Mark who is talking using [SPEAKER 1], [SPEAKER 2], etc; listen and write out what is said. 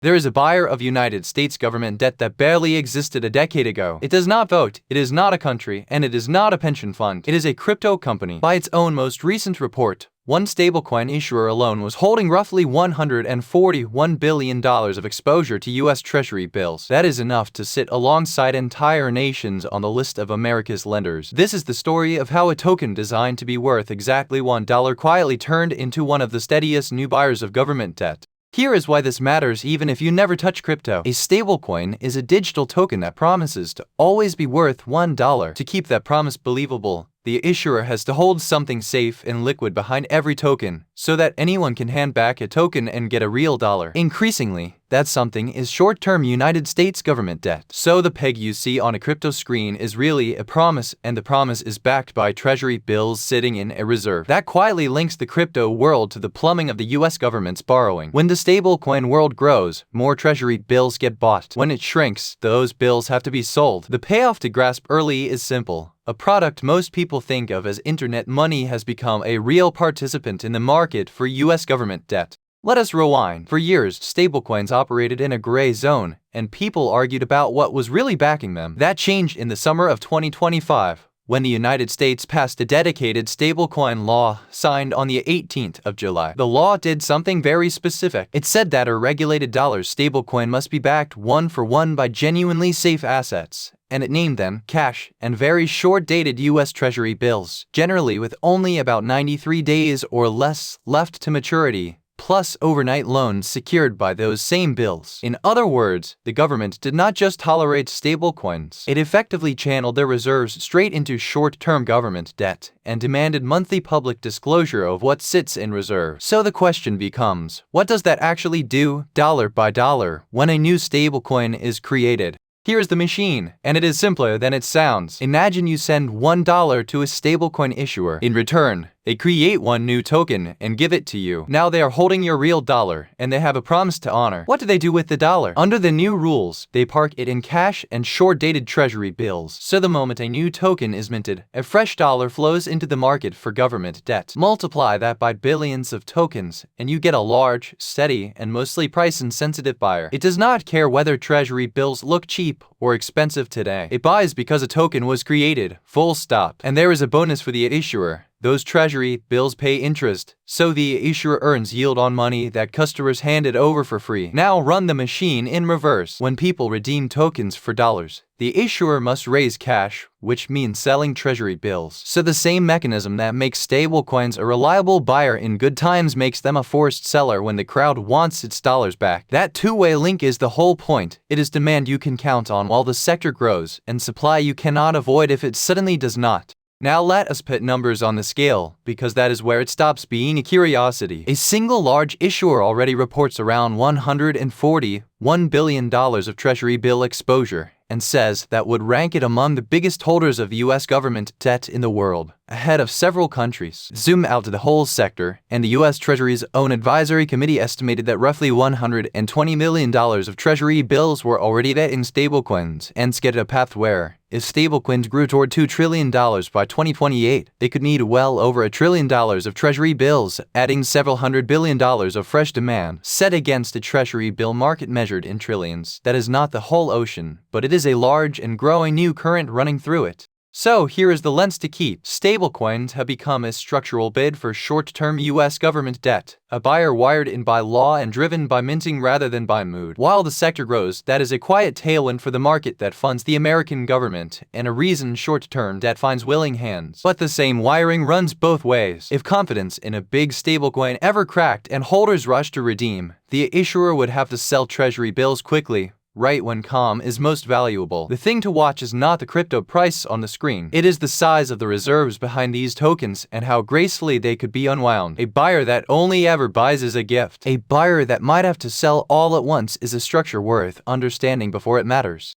[SPEAKER 1] There is a buyer of United States government debt that barely existed a decade ago. It does not vote, it is not a country, and it is not a pension fund. It is a crypto company. By its own most recent report, one stablecoin issuer alone was holding roughly $141 billion of exposure to US Treasury bills. That is enough to sit alongside entire nations on the list of America's lenders. This is the story of how a token designed to be worth exactly $1 quietly turned into one of the steadiest new buyers of government debt. Here is why this matters even if you never touch crypto. A stablecoin is a digital token that promises to always be worth $1. To keep that promise believable, the issuer has to hold something safe and liquid behind every token, so that anyone can hand back a token and get a real dollar. Increasingly, that something is short-term United States government debt. So the peg you see on a crypto screen is really a promise, and the promise is backed by Treasury bills sitting in a reserve. That quietly links the crypto world to the plumbing of the US government's borrowing. When the stablecoin world grows, more Treasury bills get bought. When it shrinks, those bills have to be sold. The payoff to grasp early is simple. A product most people think of as internet money has become a real participant in the market for US government debt. Let us rewind. For years, stablecoins operated in a gray zone, and people argued about what was really backing them. That changed in the summer of 2025, when the United States passed a dedicated stablecoin law signed on the 18th of July. The law did something very specific. It said that a regulated dollar stablecoin must be backed one-for-one by genuinely safe assets, and it named them cash and very short-dated US Treasury bills, generally with only about 93 days or less left to maturity, plus overnight loans secured by those same bills. In other words, the government did not just tolerate stablecoins. It effectively channeled their reserves straight into short-term government debt and demanded monthly public disclosure of what sits in reserve. So the question becomes, what does that actually do, dollar by dollar, when a new stablecoin is created? Here's the machine, and it is simpler than it sounds. Imagine you send $1 to a stablecoin issuer. In return, they create one new token and give it to you. Now they are holding your real dollar, and they have a promise to honor. What do they do with the dollar? Under the new rules, they park it in cash and short-dated Treasury bills. So the moment a new token is minted, a fresh dollar flows into the market for government debt. Multiply that by billions of tokens, and you get a large, steady, and mostly price-insensitive buyer. It does not care whether Treasury bills look cheap or expensive today. It buys because a token was created, full stop. And there is a bonus for the issuer. Those Treasury bills pay interest, so the issuer earns yield on money that customers handed over for free. Now run the machine in reverse. When people redeem tokens for dollars, the issuer must raise cash, which means selling Treasury bills. So the same mechanism that makes stablecoins a reliable buyer in good times makes them a forced seller when the crowd wants its dollars back. That two-way link is the whole point. It is demand you can count on while the sector grows, and supply you cannot avoid if it suddenly does not. Now let us put numbers on the scale, because that is where it stops being a curiosity. A single large issuer already reports around $141 billion of Treasury bill exposure, and says that would rank it among the biggest holders of US government debt in the world, ahead of several countries. Zoom out to the whole sector, and the US Treasury's own advisory committee estimated that roughly $120 million of Treasury bills were already debt in stablecoins, and sketched a path where, if stablecoins grew toward $2 trillion by 2028, they could need well over $1 trillion of Treasury bills, adding several $100 billion of fresh demand. Set against a Treasury bill market measured in trillions, that is not the whole ocean, but it is a large and growing new current running through it. So here is the lens to keep. Stablecoins have become a structural bid for short-term US government debt, a buyer wired in by law and driven by minting rather than by mood. While the sector grows, that is a quiet tailwind for the market that funds the American government, and a reason short-term debt finds willing hands. But the same wiring runs both ways. If confidence in a big stablecoin ever cracked and holders rushed to redeem, the issuer would have to sell Treasury bills quickly, right when calm is most valuable. The thing to watch is not the crypto price on the screen. It is the size of the reserves behind these tokens and how gracefully they could be unwound. A buyer that only ever buys as a gift. A buyer that might have to sell all at once is a structure worth understanding before it matters.